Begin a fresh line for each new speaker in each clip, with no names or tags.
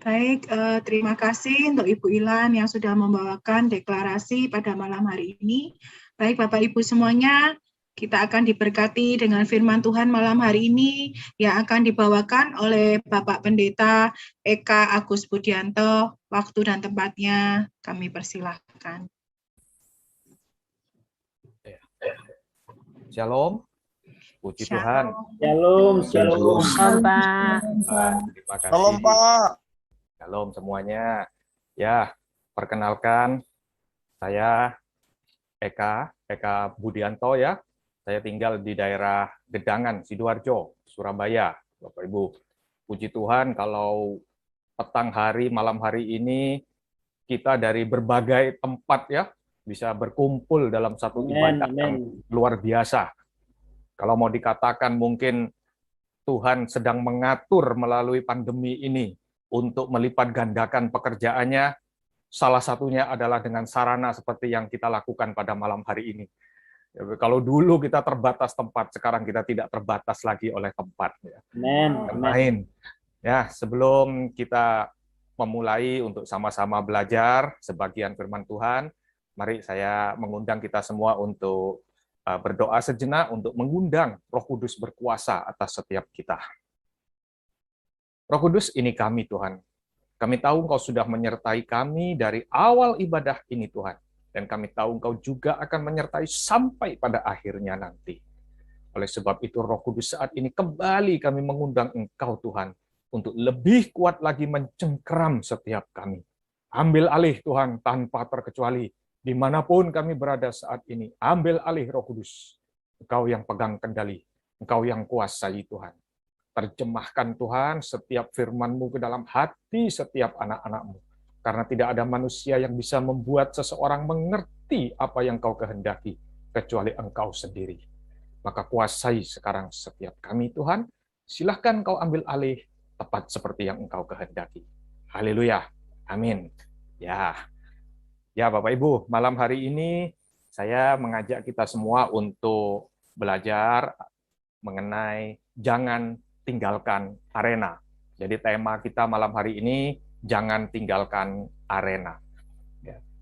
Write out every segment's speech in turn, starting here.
Baik, terima kasih untuk Ibu Ilan yang sudah membawakan deklarasi pada malam hari ini. Baik, Bapak Ibu semuanya, kita akan diberkati dengan firman Tuhan malam hari ini yang akan dibawakan oleh Bapak Pendeta Eka Agus Budianto. Waktu dan tempatnya kami persilahkan.
Shalom, puji Tuhan.
Shalom, shalom.
Shalom, Pak.
Terima kasih.
Shalom, Pak.
Shalom semuanya. Ya, perkenalkan saya Eka Budianto ya. Saya tinggal di daerah Gedangan, Sidoarjo, Surabaya. Bapak Ibu, puji Tuhan kalau petang hari, malam hari ini kita dari berbagai tempat ya bisa berkumpul dalam satu ibadah yang luar biasa. Kalau mau dikatakan mungkin Tuhan sedang mengatur melalui pandemi ini untuk melipat gandakan pekerjaannya, salah satunya adalah dengan sarana seperti yang kita lakukan pada malam hari ini. Kalau dulu kita terbatas tempat, sekarang kita tidak terbatas lagi oleh tempat. Amin. Ya, sebelum kita memulai untuk sama-sama belajar sebagian firman Tuhan, mari saya mengundang kita semua untuk berdoa sejenak untuk mengundang Roh Kudus berkuasa atas setiap kita. Roh Kudus, ini kami Tuhan. Kami tahu Engkau sudah menyertai kami dari awal ibadah ini Tuhan. Dan kami tahu Engkau juga akan menyertai sampai pada akhirnya nanti. Oleh sebab itu Roh Kudus saat ini kembali kami mengundang Engkau Tuhan untuk lebih kuat lagi mencengkeram setiap kami. Ambil alih Tuhan tanpa terkecuali. Dimanapun kami berada saat ini, ambil alih Roh Kudus. Engkau yang pegang kendali, Engkau yang kuasai Tuhan. Terjemahkan Tuhan setiap firman-Mu ke dalam hati setiap anak-anak-Mu. Karena tidak ada manusia yang bisa membuat seseorang mengerti apa yang Kau kehendaki, kecuali Engkau sendiri. Maka kuasai sekarang setiap kami Tuhan, silahkan Kau ambil alih tepat seperti yang Engkau kehendaki. Haleluya. Amin. Ya Bapak Ibu, malam hari ini saya mengajak kita semua untuk belajar mengenai jangan tinggalkan arena. Jadi tema kita malam hari ini, jangan tinggalkan arena.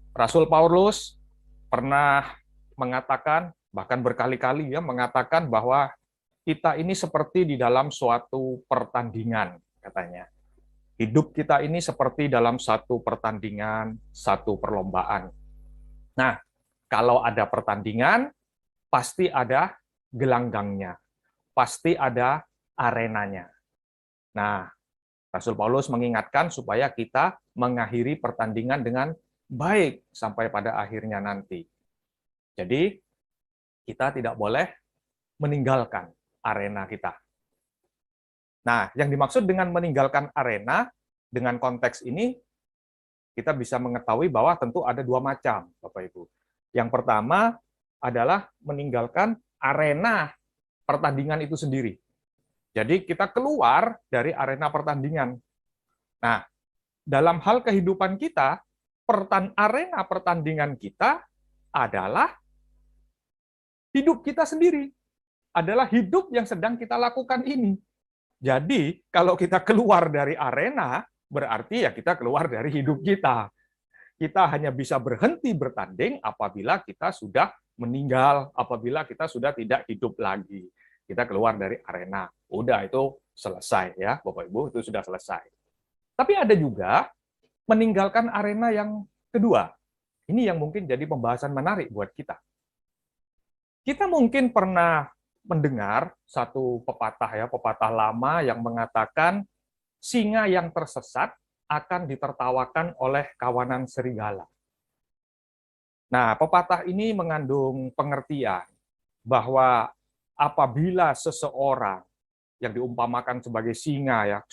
Rasul Paulus pernah mengatakan, bahkan berkali-kali ya, mengatakan bahwa kita ini seperti di dalam suatu pertandingan, katanya. Hidup kita ini seperti dalam satu pertandingan, satu perlombaan. Nah, kalau ada pertandingan, pasti ada gelanggangnya, pasti ada arenanya. Nah, Rasul Paulus mengingatkan supaya kita mengakhiri pertandingan dengan baik sampai pada akhirnya nanti. Jadi, kita tidak boleh meninggalkan arena kita. Nah, yang dimaksud dengan meninggalkan arena, dengan konteks ini, kita bisa mengetahui bahwa tentu ada dua macam, Bapak Ibu. Yang pertama adalah meninggalkan arena pertandingan itu sendiri. Jadi kita keluar dari arena pertandingan. Nah, dalam hal kehidupan kita, arena pertandingan kita adalah hidup kita sendiri. Adalah hidup yang sedang kita lakukan ini. Jadi, kalau kita keluar dari arena, berarti ya kita keluar dari hidup kita. Kita hanya bisa berhenti bertanding apabila kita sudah meninggal, apabila kita sudah tidak hidup lagi. Kita keluar dari arena. Udah, itu selesai ya, Bapak Ibu, itu sudah selesai. Tapi ada juga meninggalkan arena yang kedua. Ini yang mungkin jadi pembahasan menarik buat kita. Kita mungkin pernah mendengar satu pepatah lama yang mengatakan singa yang tersesat akan ditertawakan oleh kawanan serigala. Nah, pepatah ini mengandung pengertian bahwa apabila seseorang yang diumpamakan sebagai singa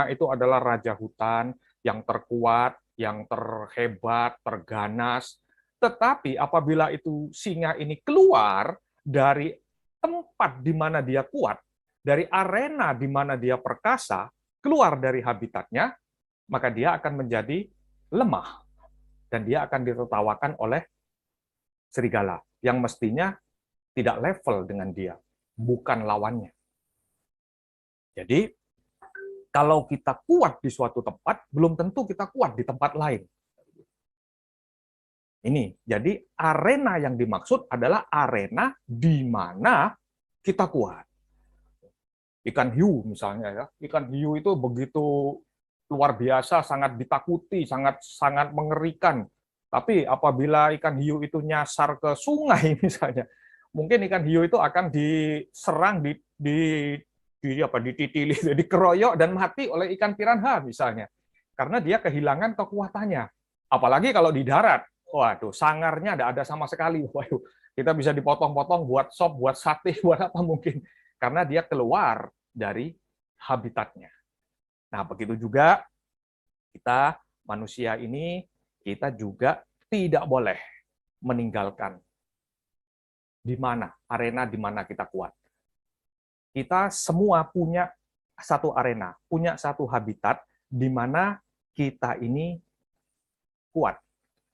itu adalah raja hutan yang terkuat, yang terhebat, terganas. Tetapi apabila itu singa ini keluar dari tempat di mana dia kuat, dari arena di mana dia perkasa, keluar dari habitatnya, maka dia akan menjadi lemah. Dan dia akan ditertawakan oleh serigala, yang mestinya tidak level dengan dia, bukan lawannya. Jadi, kalau kita kuat di suatu tempat, belum tentu kita kuat di tempat lain. Ini, jadi arena yang dimaksud adalah arena di mana kita kuat. Ikan hiu misalnya ya, ikan hiu itu begitu luar biasa, sangat ditakuti, sangat mengerikan. Tapi apabila ikan hiu itu nyasar ke sungai misalnya, mungkin ikan hiu itu akan diserang, dititili, dikeroyok dan mati oleh ikan piranha misalnya, karena dia kehilangan kekuatannya. Apalagi kalau di darat, waduh, sangarnya tidak ada sama sekali. Waduh, kita bisa dipotong-potong buat sop, buat sate, buat apa mungkin, karena dia keluar dari habitatnya. Nah, begitu juga kita manusia ini, kita juga tidak boleh meninggalkan di mana arena di mana kita kuat. Kita semua punya satu arena, punya satu habitat di mana kita ini kuat.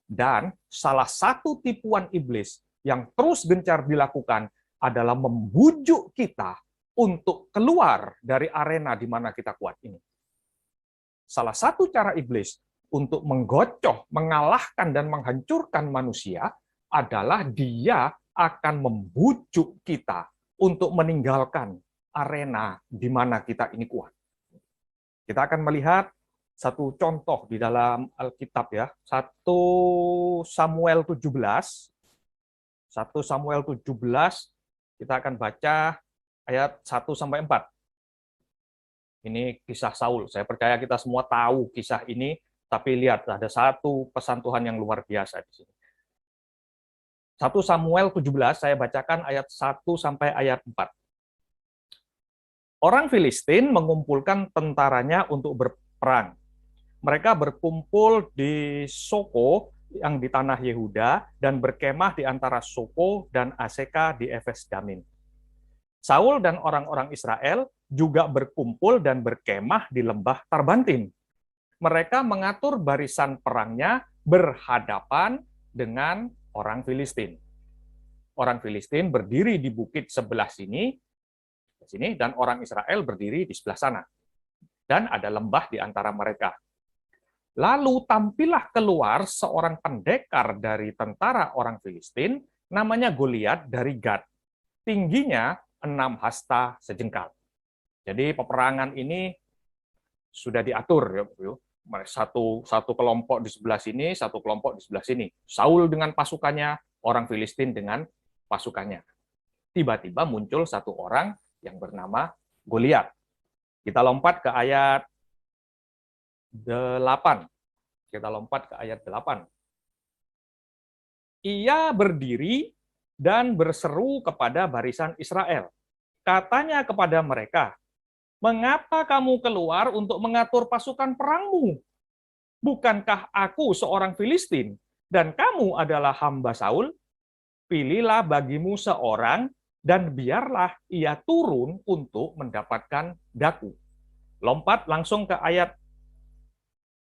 Dan salah satu tipuan iblis yang terus gencar dilakukan adalah membujuk kita untuk keluar dari arena di mana kita kuat ini. Salah satu cara iblis untuk menggocoh, mengalahkan, dan menghancurkan manusia adalah dia akan membujuk kita untuk meninggalkan arena di mana kita ini kuat. Kita akan melihat satu contoh di dalam Alkitab ya, 1 Samuel 17. 1 Samuel 17, kita akan baca ayat 1-4. Ini kisah Saul. Saya percaya kita semua tahu kisah ini, tapi lihat ada satu pesan Tuhan yang luar biasa di sini. 1 Samuel 17, saya bacakan ayat 1 sampai ayat 4. Orang Filistin mengumpulkan tentaranya untuk berperang. Mereka berkumpul di Soko yang di tanah Yehuda dan berkemah di antara Soko dan Aseka di Efes Damin. Saul dan orang-orang Israel juga berkumpul dan berkemah di lembah Tarbantin. Mereka mengatur barisan perangnya berhadapan dengan orang Filistin. Orang Filistin berdiri di bukit sebelah sini, dan orang Israel berdiri di sebelah sana. Dan ada lembah di antara mereka. Lalu tampillah keluar seorang pendekar dari tentara orang Filistin, namanya Goliat dari Gad. Tingginya 6 hasta sejengkal. Jadi peperangan ini sudah diatur, ya, satu kelompok di sebelah sini, satu kelompok di sebelah sini. Saul dengan pasukannya, orang Filistin dengan pasukannya. Tiba-tiba muncul satu orang yang bernama Goliat. Kita lompat ke ayat 8. Kita lompat ke ayat 8. Ia berdiri dan berseru kepada barisan Israel. Katanya kepada mereka, "Mengapa kamu keluar untuk mengatur pasukan perangmu? Bukankah aku seorang Filistin, dan kamu adalah hamba Saul? Pilihlah bagimu seorang, dan biarlah ia turun untuk mendapatkan daku." Lompat langsung ke ayat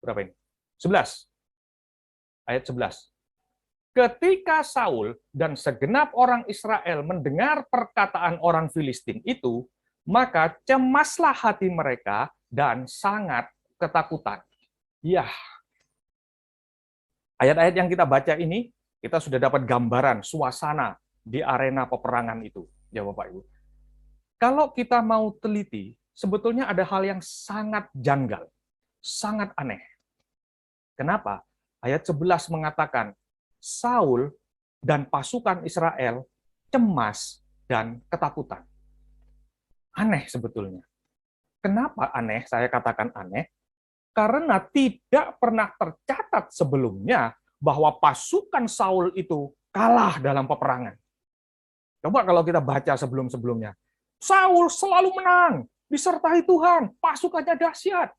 berapa ini? 11. Ayat 11. Ketika Saul dan segenap orang Israel mendengar perkataan orang Filistin itu, maka cemaslah hati mereka dan sangat ketakutan. Ya, ayat-ayat yang kita baca ini, kita sudah dapat gambaran suasana di arena peperangan itu, ya Bapak Ibu. Kalau kita mau teliti, sebetulnya ada hal yang sangat janggal, sangat aneh. Kenapa? Ayat 11 mengatakan, Saul dan pasukan Israel cemas dan ketakutan. Aneh sebetulnya. Kenapa aneh? Saya katakan aneh. Karena tidak pernah tercatat sebelumnya bahwa pasukan Saul itu kalah dalam peperangan. Coba kalau kita baca sebelum-sebelumnya. Saul selalu menang, disertai Tuhan, pasukannya dahsyat.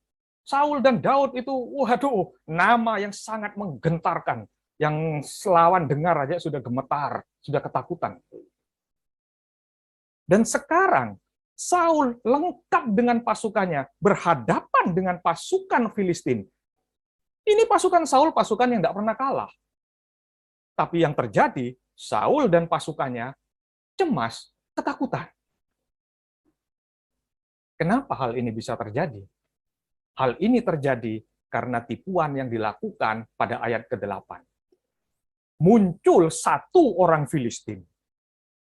Saul dan Daud itu, waduh, nama yang sangat menggentarkan. Yang lawan dengar aja sudah gemetar, sudah ketakutan. Dan sekarang, Saul lengkap dengan pasukannya, berhadapan dengan pasukan Filistin. Ini pasukan Saul, pasukan yang tidak pernah kalah. Tapi yang terjadi, Saul dan pasukannya cemas, ketakutan. Kenapa hal ini bisa terjadi? Hal ini terjadi karena tipuan yang dilakukan pada ayat ke-8. Muncul satu orang Filistin.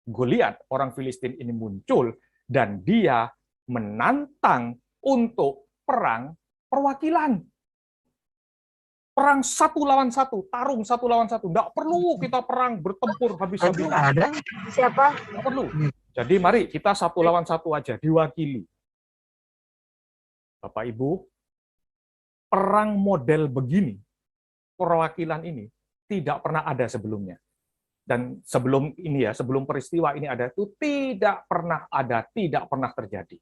Goliat, orang Filistin ini muncul, dan dia menantang untuk perang perwakilan. Perang satu lawan satu, tarung satu lawan satu. Nggak perlu kita perang bertempur habis-habisan.
Ada siapa?
Nggak perlu. Jadi mari kita satu lawan satu aja, diwakili. Bapak Ibu, perang model begini, perwakilan ini tidak pernah ada sebelumnya. Dan sebelum ini ya, sebelum peristiwa ini ada, itu tidak pernah ada, tidak pernah terjadi.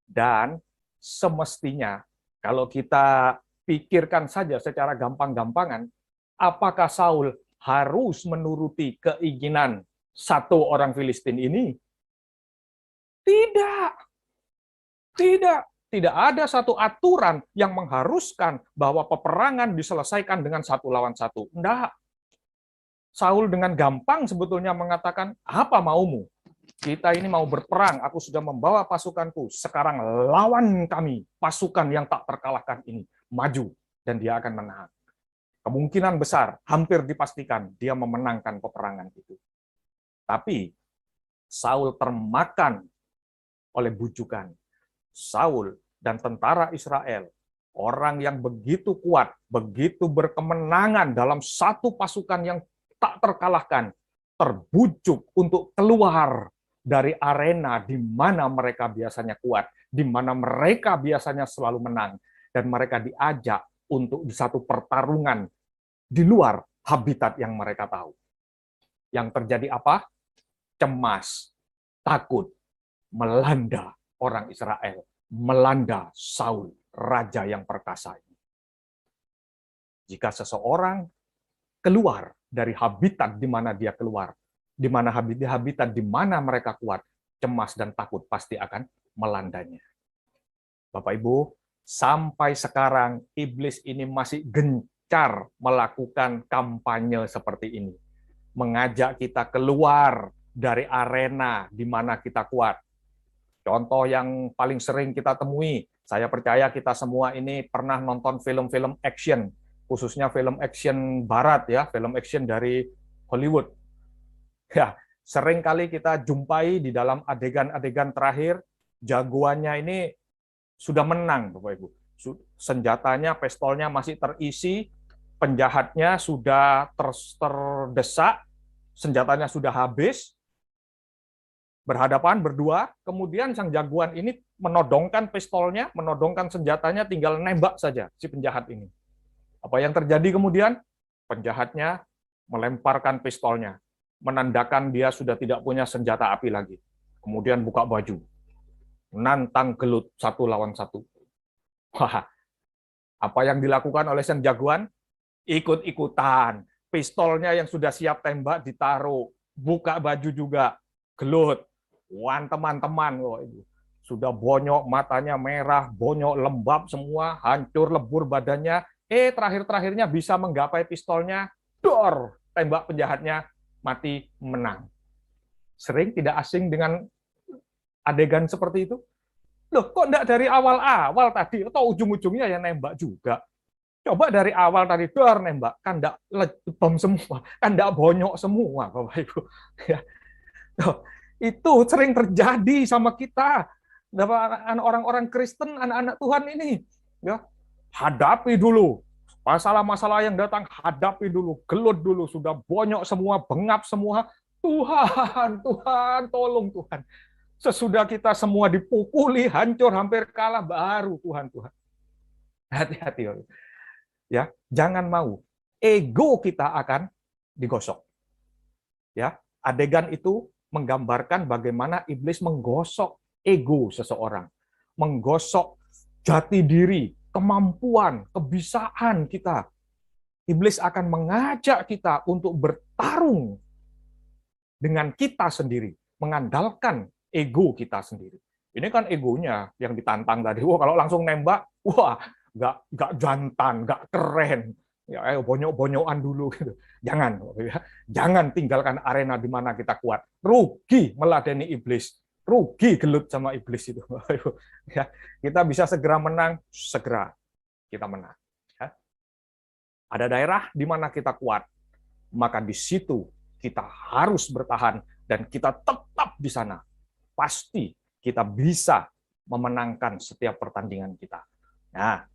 Dan semestinya kalau kita pikirkan saja secara gampang-gampangan, apakah Saul harus menuruti keinginan satu orang Filistin ini? Tidak. Tidak. Tidak ada satu aturan yang mengharuskan bahwa peperangan diselesaikan dengan satu lawan satu. Tidak. Saul dengan gampang sebetulnya mengatakan, apa maumu? Kita ini mau berperang, aku sudah membawa pasukanku, sekarang lawan kami, pasukan yang tak terkalahkan ini. Maju, dan dia akan menang. Kemungkinan besar, hampir dipastikan, dia memenangkan peperangan itu. Tapi, Saul termakan oleh bujukan. Saul dan tentara Israel, orang yang begitu kuat, begitu berkemenangan dalam satu pasukan yang tak terkalahkan, terbujuk untuk keluar dari arena di mana mereka biasanya kuat, di mana mereka biasanya selalu menang, dan mereka diajak untuk di satu pertarungan di luar habitat yang mereka tahu. Yang terjadi apa? Cemas, takut, melanda orang Israel, melanda Saul, raja yang perkasa ini. Jika seseorang keluar dari habitat di mana dia keluar, di mana habitat di mana mereka kuat, cemas dan takut pasti akan melandanya. Bapak Ibu, sampai sekarang iblis ini masih gencar melakukan kampanye seperti ini. Mengajak kita keluar dari arena di mana kita kuat. Contoh yang paling sering kita temui, saya percaya kita semua ini pernah nonton film-film action, khususnya film action barat ya, film action dari Hollywood. Ya, sering kali kita jumpai di dalam adegan-adegan terakhir, jagoannya ini sudah menang, Bapak Ibu. Senjatanya, pistolnya masih terisi, penjahatnya sudah terdesak, senjatanya sudah habis, berhadapan berdua, kemudian sang jagoan ini menodongkan pistolnya, menodongkan senjatanya, tinggal nembak saja si penjahat ini. Apa yang terjadi kemudian? Penjahatnya melemparkan pistolnya, menandakan dia sudah tidak punya senjata api lagi. Kemudian buka baju, nantang gelut satu lawan satu. Wah, apa yang dilakukan oleh sang jagoan? Ikut-ikutan. Pistolnya yang sudah siap tembak ditaruh, buka baju juga, gelut. Wan teman-teman, sudah bonyok, matanya merah, bonyok, lembab semua, hancur lebur badannya. Terakhir-terakhirnya bisa menggapai pistolnya, dor, tembak penjahatnya, mati, menang. Sering tidak asing dengan adegan seperti itu? Loh, kok enggak dari awal-awal tadi, atau ujung-ujungnya ya nembak juga? Coba dari awal tadi, dor, nembak, kan enggak bom semua, kan enggak bonyok semua, Bapak Ibu. Ya. Itu sering terjadi sama kita, orang-orang Kristen, anak-anak Tuhan ini. Ya, hadapi dulu masalah-masalah yang datang, hadapi dulu, gelut dulu, sudah bonyok semua, bengap semua. Tuhan, Tuhan, tolong Tuhan. Sesudah kita semua dipukuli, hancur, hampir kalah, baru Tuhan. Hati-hati, ya, jangan mau ego kita akan digosok. Ya, adegan itu menggambarkan bagaimana iblis menggosok ego seseorang, menggosok jati diri, kemampuan, kebisaan kita. Iblis akan mengajak kita untuk bertarung dengan kita sendiri, mengandalkan ego kita sendiri. Ini kan egonya yang ditantang tadi. Wah, kalau langsung nembak, wah, nggak jantan, nggak keren. Ya, ayo bonyok-bonyokan dulu gitu. Jangan tinggalkan arena di mana kita kuat. Rugi meladeni iblis, rugi gelut sama iblis itu. Ya, kita bisa segera menang, segera kita menang. Ya. Ada daerah di mana kita kuat, maka di situ kita harus bertahan dan kita tetap di sana. Pasti kita bisa memenangkan setiap pertandingan kita. Nah,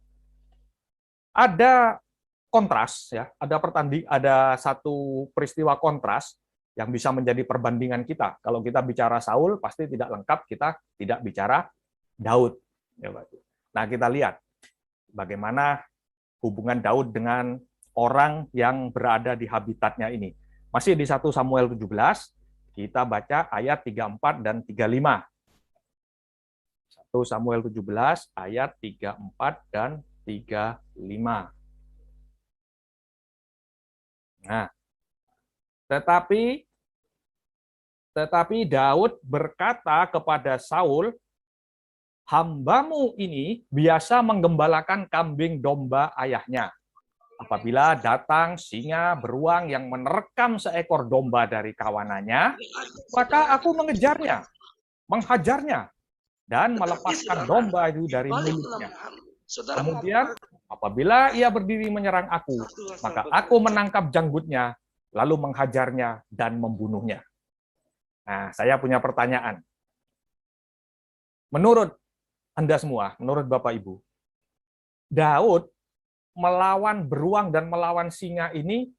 ada kontras ya, ada satu peristiwa kontras yang bisa menjadi perbandingan kita. Kalau kita bicara Saul, pasti tidak lengkap, kita tidak bicara Daud. Nah, kita lihat bagaimana hubungan Daud dengan orang yang berada di habitatnya ini. Masih di 1 Samuel 17, kita baca ayat 34 dan 35. 1 Samuel 17, ayat 34 dan 35. Nah, tetapi Daud berkata kepada Saul, "Hambamu ini biasa menggembalakan kambing domba ayahnya. Apabila datang singa beruang yang menerkam seekor domba dari kawanannya, maka aku mengejarnya, menghajarnya, dan melepaskan domba itu dari mulutnya. Kemudian, apabila ia berdiri menyerang aku, maka aku menangkap janggutnya, lalu menghajarnya dan membunuhnya." Nah, saya punya pertanyaan. Menurut Anda semua, menurut Bapak Ibu, Daud melawan beruang dan melawan singa ini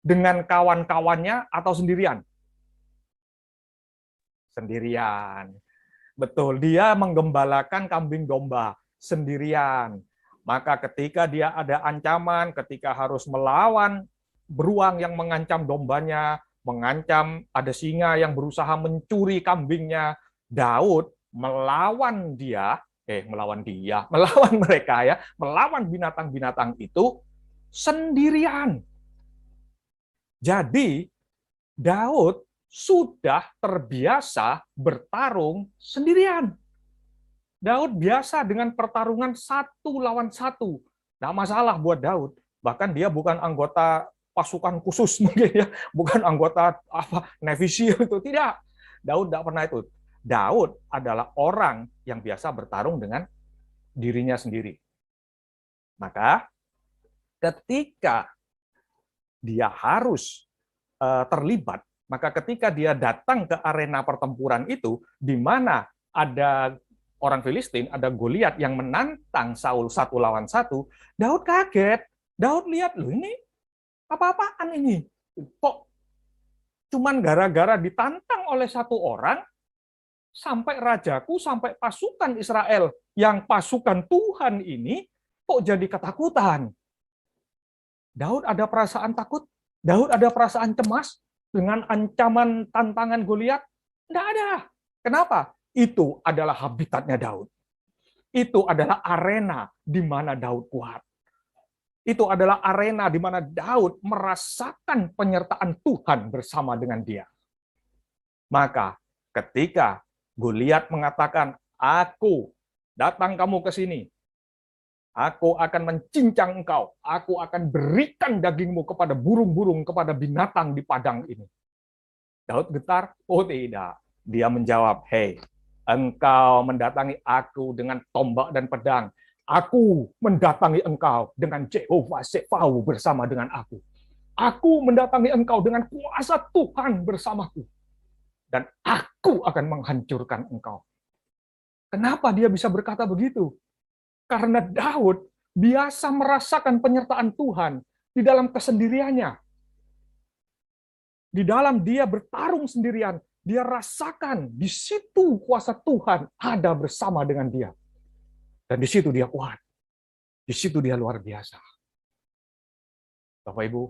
dengan kawan-kawannya atau sendirian? Sendirian. Betul, dia menggembalakan kambing domba sendirian. Maka ketika dia ada ancaman, ketika harus melawan beruang yang mengancam dombanya, mengancam ada singa yang berusaha mencuri kambingnya, Daud melawan mereka ya, melawan binatang-binatang itu sendirian. Jadi Daud sudah terbiasa bertarung sendirian. Daud biasa dengan pertarungan 1 lawan 1. Nggak masalah buat Daud. Bahkan dia bukan anggota pasukan khusus mungkin ya, bukan anggota Navy SEAL itu, tidak. Daud tidak pernah itu. Daud adalah orang yang biasa bertarung dengan dirinya sendiri. Maka ketika dia harus terlibat, maka ketika dia datang ke arena pertempuran itu, di mana ada orang Filistin, ada Goliat yang menantang Saul 1 lawan 1, Daud kaget. Daud lihat, loh ini apa-apaan ini? Kok cuman gara-gara ditantang oleh 1 orang, sampai rajaku, sampai pasukan Israel yang pasukan Tuhan ini, kok jadi ketakutan? Daud ada perasaan takut? Daud ada perasaan cemas dengan ancaman tantangan Goliat? Tidak ada. Kenapa? Itu adalah habitatnya Daud. Itu adalah arena di mana Daud kuat. Itu adalah arena di mana Daud merasakan penyertaan Tuhan bersama dengan dia. Maka ketika Goliat mengatakan, "Aku datang kamu ke sini, aku akan mencincang engkau, aku akan berikan dagingmu kepada burung-burung, kepada binatang di padang ini." Daud getar, "Oh tidak." Dia menjawab, "Hei, engkau mendatangi aku dengan tombak dan pedang. Aku mendatangi engkau dengan Jehovah Tsebaot bersama dengan aku. Aku mendatangi engkau dengan kuasa Tuhan bersamaku. Dan aku akan menghancurkan engkau." Kenapa dia bisa berkata begitu? Karena Daud biasa merasakan penyertaan Tuhan di dalam kesendiriannya. Di dalam dia bertarung sendirian, dia rasakan di situ kuasa Tuhan ada bersama dengan dia. Dan di situ dia kuat. Di situ dia luar biasa. Bapak Ibu,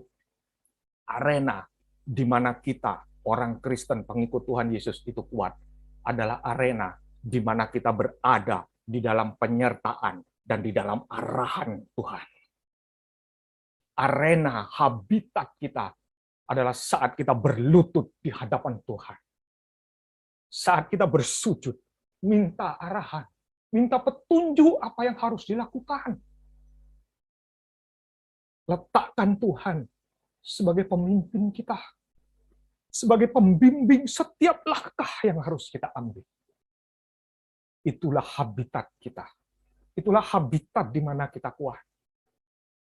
arena di mana kita, orang Kristen, pengikut Tuhan Yesus itu kuat, adalah arena di mana kita berada di dalam penyertaan dan di dalam arahan Tuhan. Arena habitat kita adalah saat kita berlutut di hadapan Tuhan. Saat kita bersujud, minta arahan, minta petunjuk apa yang harus dilakukan. Letakkan Tuhan sebagai pemimpin kita, sebagai pembimbing setiap langkah yang harus kita ambil. itulah habitat kita. Itulah habitat di mana kita kuat.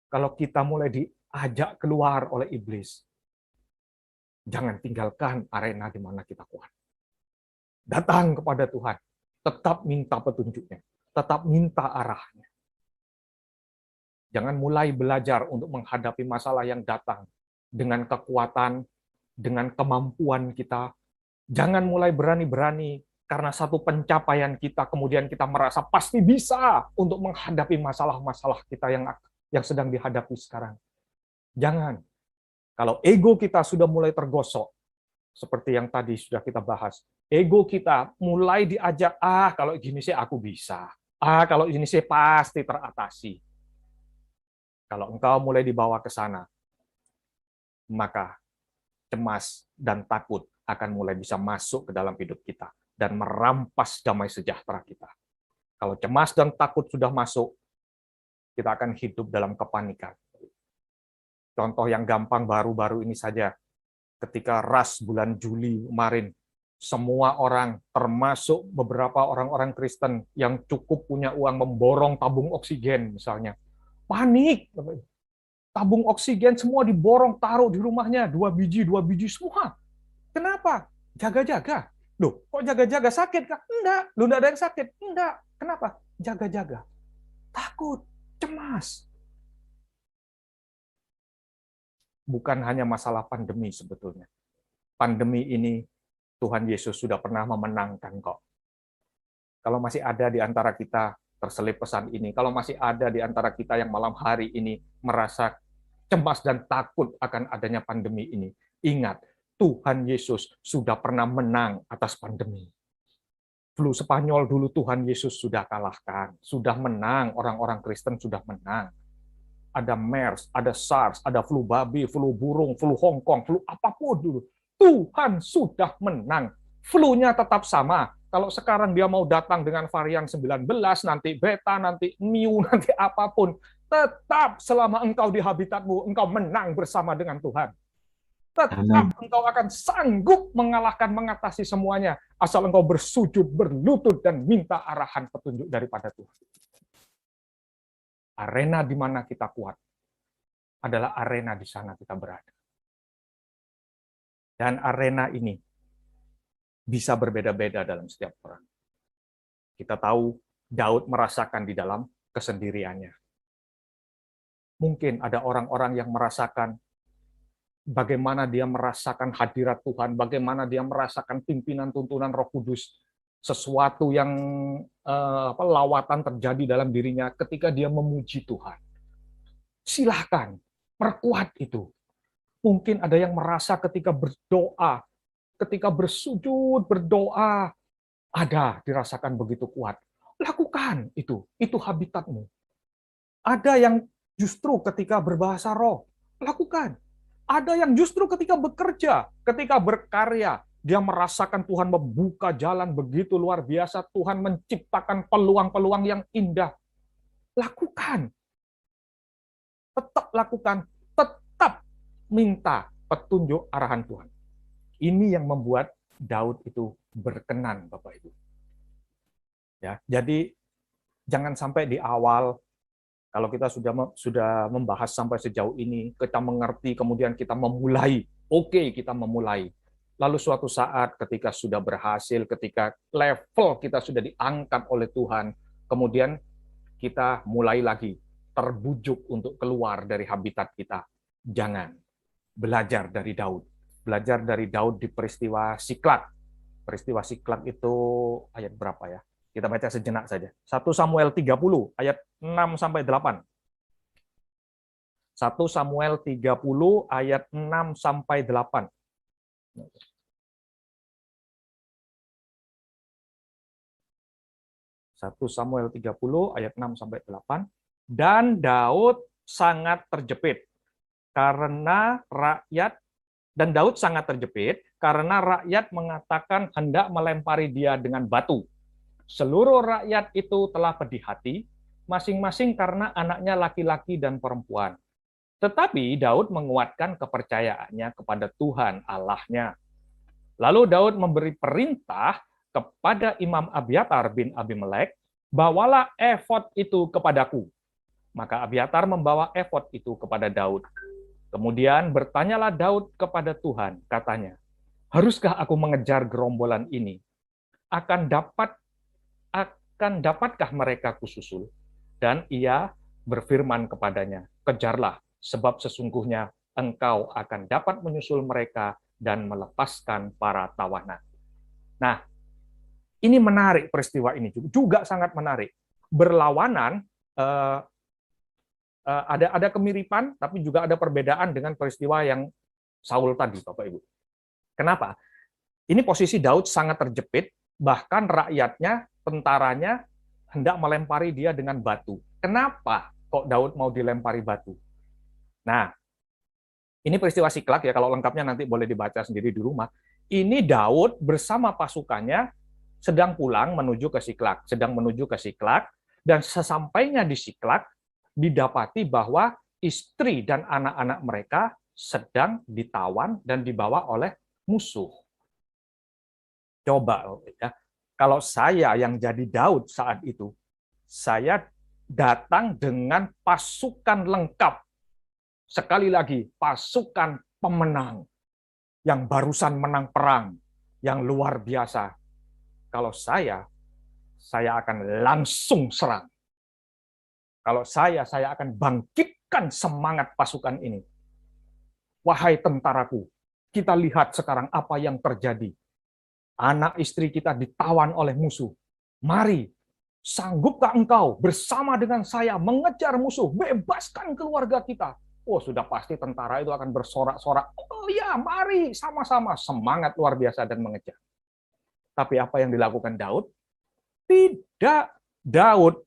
Kalau kita mulai diajak keluar oleh iblis, jangan tinggalkan arena di mana kita kuat. Datang kepada Tuhan, tetap minta petunjuknya, tetap minta arahnya. Jangan mulai belajar untuk menghadapi masalah yang datang dengan kekuatan, dengan kemampuan kita. Jangan mulai berani-berani karena satu pencapaian kita, kemudian kita merasa pasti bisa untuk menghadapi masalah-masalah kita yang sedang dihadapi sekarang. Jangan. Kalau ego kita sudah mulai tergosok, seperti yang tadi sudah kita bahas, ego kita mulai diajak, kalau gini sih aku bisa. Kalau ini sih pasti teratasi. Kalau engkau mulai dibawa ke sana, maka cemas dan takut akan mulai bisa masuk ke dalam hidup kita dan merampas damai sejahtera kita. Kalau cemas dan takut sudah masuk, kita akan hidup dalam kepanikan. Contoh yang gampang baru-baru ini saja, ketika ras bulan Juli kemarin, semua orang, termasuk beberapa orang-orang Kristen yang cukup punya uang, memborong tabung oksigen misalnya. Panik. Tabung oksigen semua diborong, taruh di rumahnya, 2 biji semua. Kenapa? Jaga-jaga. Loh, kok jaga-jaga sakit? Enggak. Loh, enggak ada yang sakit? Enggak. Kenapa? Jaga-jaga. Takut, cemas. Bukan hanya masalah pandemi sebetulnya. Pandemi ini Tuhan Yesus sudah pernah memenangkan kok. Kalau masih ada di antara kita terselip pesan ini, kalau masih ada di antara kita yang malam hari ini merasa cemas dan takut akan adanya pandemi ini, ingat, Tuhan Yesus sudah pernah menang atas pandemi. Flu Spanyol dulu Tuhan Yesus sudah kalahkan, sudah menang, orang-orang Kristen sudah menang. Ada MERS, ada SARS, ada flu babi, flu burung, flu Hongkong, flu apapun dulu. Tuhan sudah menang. Flu-nya tetap sama. Kalau sekarang dia mau datang dengan varian 19, nanti beta, nanti mu, nanti apapun, tetap selama engkau di habitatmu, engkau menang bersama dengan Tuhan. Tetap engkau akan sanggup mengalahkan, mengatasi semuanya, asal engkau bersujud, berlutut, dan minta arahan petunjuk daripada Tuhan. Arena di mana kita kuat adalah arena di sana kita berada. Dan arena ini bisa berbeda-beda dalam setiap orang. Kita tahu Daud merasakan di dalam kesendiriannya. Mungkin ada orang-orang yang merasakan bagaimana dia merasakan hadirat Tuhan, bagaimana dia merasakan pimpinan tuntunan Roh Kudus, sesuatu yang lawatan terjadi dalam dirinya ketika dia memuji Tuhan. Silahkan, perkuat itu. Mungkin ada yang merasa ketika berdoa, ketika bersujud, berdoa, ada dirasakan begitu kuat. Lakukan itu habitatmu. Ada yang justru ketika berbahasa roh, lakukan. Ada yang justru ketika bekerja, ketika berkarya, dia merasakan Tuhan membuka jalan begitu luar biasa, Tuhan menciptakan peluang-peluang yang indah. Lakukan. Tetap lakukan, tetap minta petunjuk arahan Tuhan. Ini yang membuat Daud itu berkenan, Bapak Ibu. Ya, jadi jangan sampai di awal, kalau kita sudah membahas sampai sejauh ini, kita mengerti, kemudian kita memulai, kita memulai. Lalu suatu saat ketika sudah berhasil, ketika level kita sudah diangkat oleh Tuhan, kemudian kita mulai lagi terbujuk untuk keluar dari habitat kita. Jangan. Belajar dari Daud. Belajar dari Daud di peristiwa Siklag. Peristiwa Siklag itu ayat berapa ya? Kita baca sejenak saja. 1 Samuel 30 ayat 6 sampai 8. 1 Samuel 30 ayat 6 sampai 8. 1 Samuel 30 ayat 6 sampai 8. Dan Daud sangat terjepit karena rakyat mengatakan hendak melempari dia dengan batu. Seluruh rakyat itu telah pedih hati, masing-masing karena anaknya laki-laki dan perempuan. Tetapi Daud menguatkan kepercayaannya kepada Tuhan Allahnya. Lalu Daud memberi perintah kepada Imam Abiatar bin Abimelek, bawalah efod itu kepadaku. Maka Abiatar membawa efod itu kepada Daud. Kemudian bertanyalah Daud kepada Tuhan, katanya, haruskah aku mengejar gerombolan ini? Dapatkah mereka kususul? Dan ia berfirman kepadanya, kejarlah, sebab sesungguhnya engkau akan dapat menyusul mereka dan melepaskan para tawanan. Nah, ini menarik, peristiwa ini juga sangat menarik. Berlawanan, ada kemiripan, tapi juga ada perbedaan dengan peristiwa yang Saul tadi, Bapak Ibu. Kenapa? Ini posisi Daud sangat terjepit, bahkan rakyatnya, tentaranya, hendak melempari dia dengan batu. Kenapa kok Daud mau dilempari batu? Nah, ini peristiwa Siklak ya, kalau lengkapnya nanti boleh dibaca sendiri di rumah. Ini Daud bersama pasukannya sedang pulang menuju ke Siklak, dan sesampainya di Siklak, didapati bahwa istri dan anak-anak mereka sedang ditawan dan dibawa oleh musuh. Coba ya, kalau saya yang jadi Daud saat itu, saya datang dengan pasukan lengkap. Sekali lagi, pasukan pemenang yang barusan menang perang yang luar biasa. Kalau saya akan langsung serang. Kalau saya akan bangkitkan semangat pasukan ini. Wahai tentaraku, kita lihat sekarang apa yang terjadi. Anak istri kita ditawan oleh musuh. Mari, sanggupkah engkau bersama dengan saya mengejar musuh, bebaskan keluarga kita? Oh, sudah pasti tentara itu akan bersorak-sorak. Oh ya, mari sama-sama, semangat luar biasa dan mengejar. Tapi apa yang dilakukan Daud? Tidak. Daud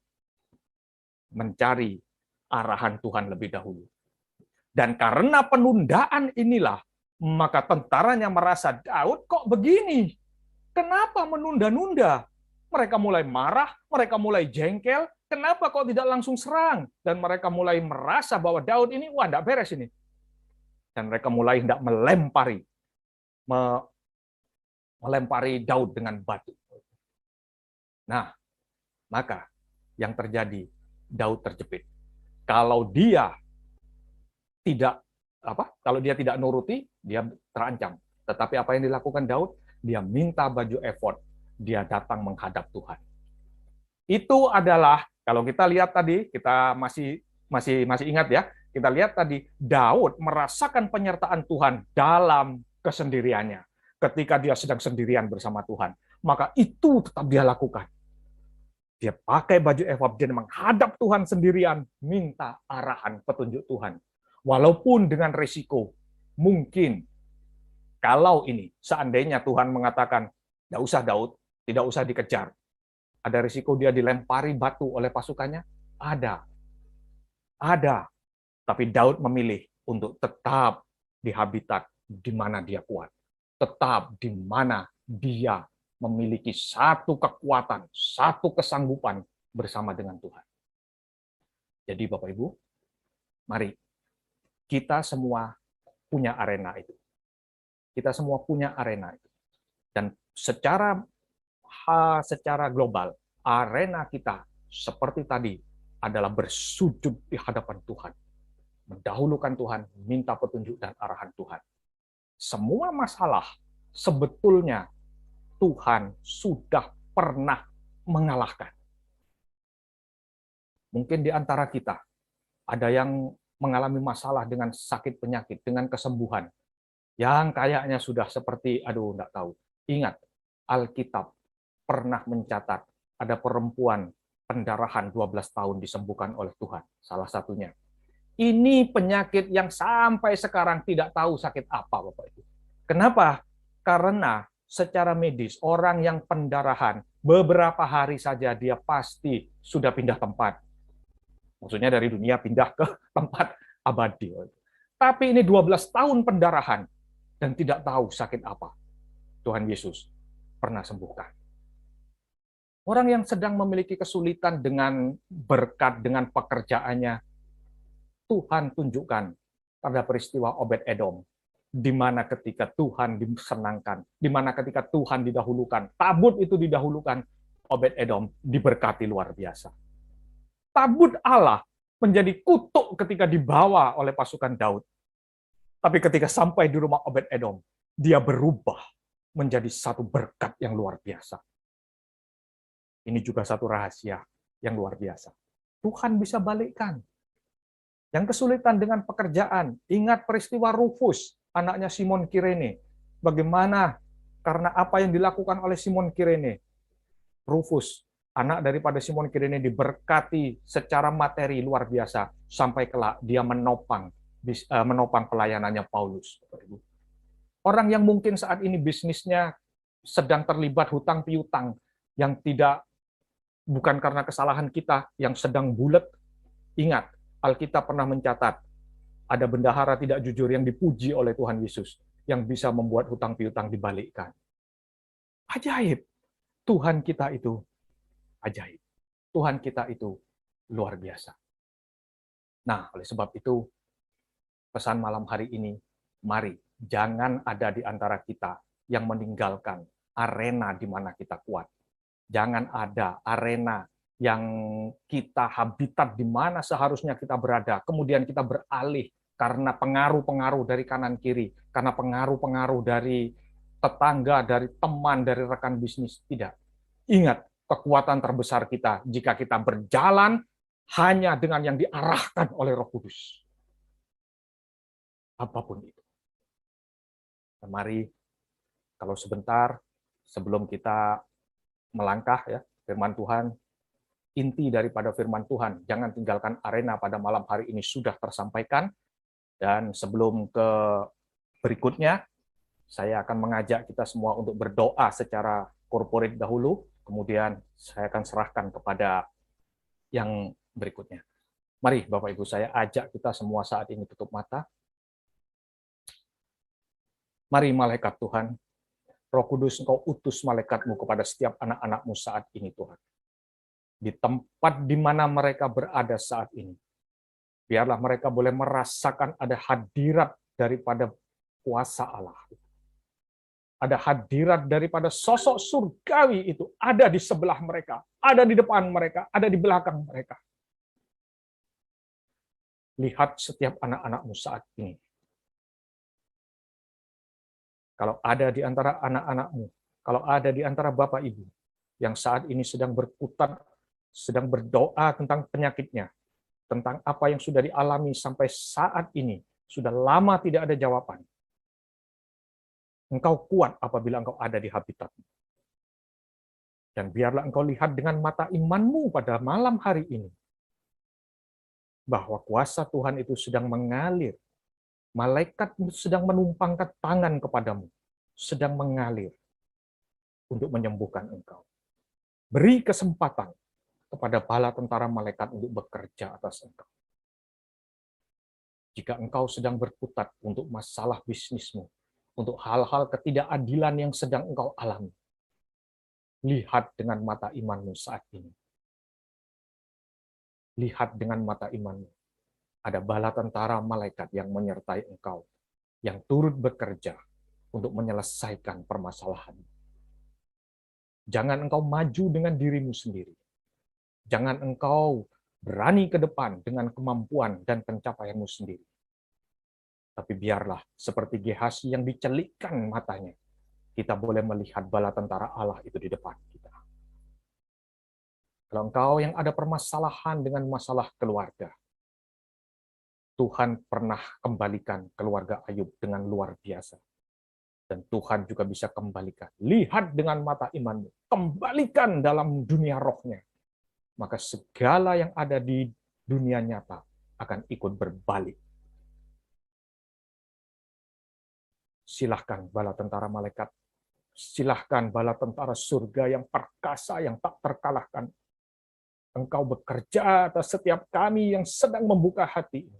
mencari arahan Tuhan lebih dahulu. Dan karena penundaan inilah, maka tentaranya merasa, Daud kok begini? Kenapa menunda-nunda? Mereka mulai marah, mereka mulai jengkel, kenapa kok tidak langsung serang? Dan mereka mulai merasa bahwa Daud ini, wah, tidak beres ini. Dan mereka mulai hendak melempari Daud dengan batu. Nah, maka yang terjadi, Daud terjepit. Kalau dia tidak nuruti, dia terancam. Tetapi apa yang dilakukan Daud? Dia minta baju efod, dia datang menghadap Tuhan. Itu adalah, kalau kita lihat tadi, kita masih ingat ya, kita lihat tadi, Daud merasakan penyertaan Tuhan dalam kesendiriannya. Ketika dia sedang sendirian bersama Tuhan, maka itu tetap dia lakukan. Dia pakai baju efod, dia menghadap Tuhan sendirian, minta arahan petunjuk Tuhan. Walaupun dengan risiko, mungkin kalau ini seandainya Tuhan mengatakan, tidak usah Daud, tidak usah dikejar. Ada risiko dia dilempari batu oleh pasukannya? Ada. Tapi Daud memilih untuk tetap di habitat di mana dia kuat. Tetap di mana dia memiliki satu kekuatan, satu kesanggupan bersama dengan Tuhan. Jadi Bapak Ibu, mari kita semua punya arena itu. Kita semua punya arena itu. Dan secara global, arena kita seperti tadi adalah bersujud di hadapan Tuhan. Mendahulukan Tuhan, minta petunjuk dan arahan Tuhan. Semua masalah sebetulnya Tuhan sudah pernah mengalahkan. Mungkin di antara kita ada yang mengalami masalah dengan sakit penyakit, dengan kesembuhan, yang kayaknya sudah seperti, enggak tahu. Ingat, Alkitab pernah mencatat ada perempuan pendarahan 12 tahun disembuhkan oleh Tuhan, salah satunya. Ini penyakit yang sampai sekarang tidak tahu sakit apa, Bapak Ibu. Kenapa? Karena secara medis, orang yang pendarahan, beberapa hari saja dia pasti sudah pindah tempat. Maksudnya dari dunia pindah ke tempat abadi. Tapi ini 12 tahun pendarahan, dan tidak tahu sakit apa. Tuhan Yesus pernah sembuhkan. Orang yang sedang memiliki kesulitan dengan berkat, dengan pekerjaannya, Tuhan tunjukkan pada peristiwa Obed Edom. di mana ketika Tuhan disenangkan, di mana ketika Tuhan didahulukan, tabut itu didahulukan, Obed-Edom diberkati luar biasa. Tabut Allah menjadi kutuk ketika dibawa oleh pasukan Daud. Tapi ketika sampai di rumah Obed-Edom, dia berubah menjadi satu berkat yang luar biasa. Ini juga satu rahasia yang luar biasa. Tuhan bisa balikkan. Yang kesulitan dengan pekerjaan, ingat peristiwa Rufus, anaknya Simon Kirene. Bagaimana karena apa yang dilakukan oleh Simon Kirene? Rufus, anak daripada Simon Kirene, diberkati secara materi luar biasa sampai kelak dia menopang pelayanannya Paulus. Orang yang mungkin saat ini bisnisnya sedang terlibat hutang piutang yang bukan karena kesalahan kita, yang sedang bulet. Ingat, Alkitab pernah mencatat ada bendahara tidak jujur yang dipuji oleh Tuhan Yesus yang bisa membuat hutang piutang dibalikkan. Ajaib. Tuhan kita itu ajaib. Tuhan kita itu luar biasa. Nah, oleh sebab itu, pesan malam hari ini, mari jangan ada di antara kita yang meninggalkan arena di mana kita kuat. Jangan ada arena yang kita habitat di mana seharusnya kita berada, kemudian kita beralih karena pengaruh-pengaruh dari kanan kiri, karena pengaruh-pengaruh dari tetangga, dari teman, dari rekan bisnis. Tidak. Ingat, kekuatan terbesar kita jika kita berjalan hanya dengan yang diarahkan oleh Roh Kudus. Apapun itu. Nah, mari, kalau sebentar, sebelum kita melangkah, ya, firman Tuhan, inti daripada firman Tuhan, jangan tinggalkan arena pada malam hari ini sudah tersampaikan. Dan sebelum ke berikutnya, saya akan mengajak kita semua untuk berdoa secara korporat dahulu, kemudian saya akan serahkan kepada yang berikutnya. Mari Bapak Ibu, saya ajak kita semua saat ini tutup mata. Mari malaikat Tuhan, Roh Kudus, Engkau utus malaikatmu kepada setiap anak-anakmu saat ini Tuhan. Di tempat di mana mereka berada saat ini, biarlah mereka boleh merasakan ada hadirat daripada kuasa Allah. Ada hadirat daripada sosok surgawi itu ada di sebelah mereka, ada di depan mereka, ada di belakang mereka. Lihat setiap anak-anakmu saat ini. Kalau ada di antara anak-anakmu, kalau ada di antara Bapak Ibu yang saat ini sedang berkutat, sedang berdoa tentang penyakitnya, tentang apa yang sudah dialami sampai saat ini, sudah lama tidak ada jawaban. Engkau kuat apabila engkau ada di habitatmu. Dan biarlah engkau lihat dengan mata imanmu pada malam hari ini, bahwa kuasa Tuhan itu sedang mengalir. Malaikat sedang menumpangkan tangan kepadamu, sedang mengalir untuk menyembuhkan engkau. Beri kesempatan kepada bala tentara malaikat untuk bekerja atas engkau. Jika engkau sedang berkutat untuk masalah bisnismu, untuk hal-hal ketidakadilan yang sedang engkau alami, lihat dengan mata imanmu saat ini. Lihat dengan mata imanmu. Ada bala tentara malaikat yang menyertai engkau, yang turut bekerja untuk menyelesaikan permasalahan. Jangan engkau maju dengan dirimu sendiri. Jangan engkau berani ke depan dengan kemampuan dan pencapaianmu sendiri. Tapi biarlah seperti Gehazi yang dicelikkan matanya, kita boleh melihat bala tentara Allah itu di depan kita. Kalau engkau yang ada permasalahan dengan masalah keluarga, Tuhan pernah kembalikan keluarga Ayub dengan luar biasa. Dan Tuhan juga bisa kembalikan. Lihat dengan mata imanmu. Kembalikan dalam dunia rohnya. Maka segala yang ada di dunia nyata akan ikut berbalik. Silahkan bala tentara malaikat. Silahkan bala tentara surga yang perkasa, yang tak terkalahkan. Engkau bekerja atas setiap kami yang sedang membuka hati.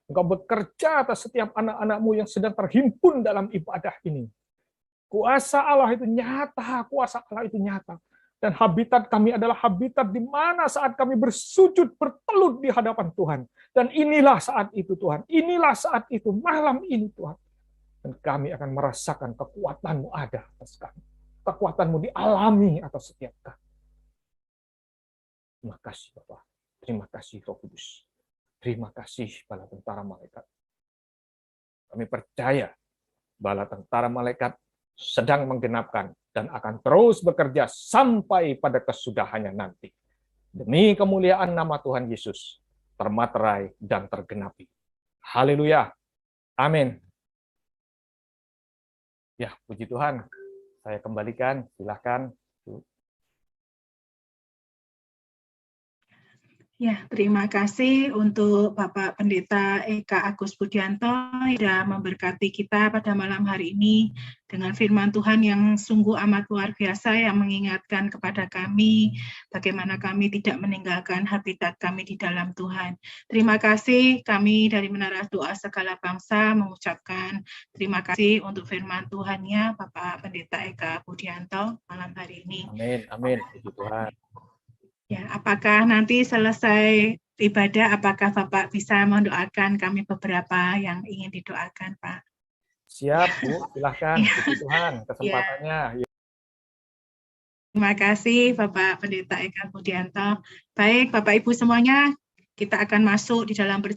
Engkau bekerja atas setiap anak-anakmu yang sedang terhimpun dalam ibadah ini. Kuasa Allah itu nyata, kuasa Allah itu nyata. Dan habitat kami adalah habitat di mana saat kami bersujud, bertelut di hadapan Tuhan. Dan inilah saat itu Tuhan, inilah saat itu, malam ini Tuhan. Dan kami akan merasakan kekuatan-Mu ada atas kami. Kekuatan-Mu dialami atas setiap kami. Terima kasih Bapak. Terima kasih Roh Kudus. Terima kasih bala tentara malaikat. Kami percaya bala tentara malaikat sedang menggenapkan dan akan terus bekerja sampai pada kesudahannya nanti. Demi kemuliaan nama Tuhan Yesus, termaterai dan tergenapi. Haleluya. Amin. Ya, puji Tuhan. Saya kembalikan, silakan.
Ya, terima kasih untuk Bapak Pendeta Eka Agus Budianto yang sudah memberkati kita pada malam hari ini dengan firman Tuhan yang sungguh amat luar biasa yang mengingatkan kepada kami bagaimana kami tidak meninggalkan habitat kami di dalam Tuhan. Terima kasih, kami dari Menara Doa Segala Bangsa mengucapkan terima kasih untuk firman Tuhan-Nya Bapak Pendeta Eka Budianto malam hari ini.
Amin, amin, puji Tuhan.
Ya, apakah nanti selesai ibadah, apakah Bapak bisa mendoakan kami beberapa yang ingin didoakan, Pak?
Siap, Bu. Silahkan. Puji Tuhan, kesempatannya.
Terima kasih, Bapak Pendeta Eka Budianto. Baik, Bapak Ibu semuanya, kita akan masuk di dalam perjalanan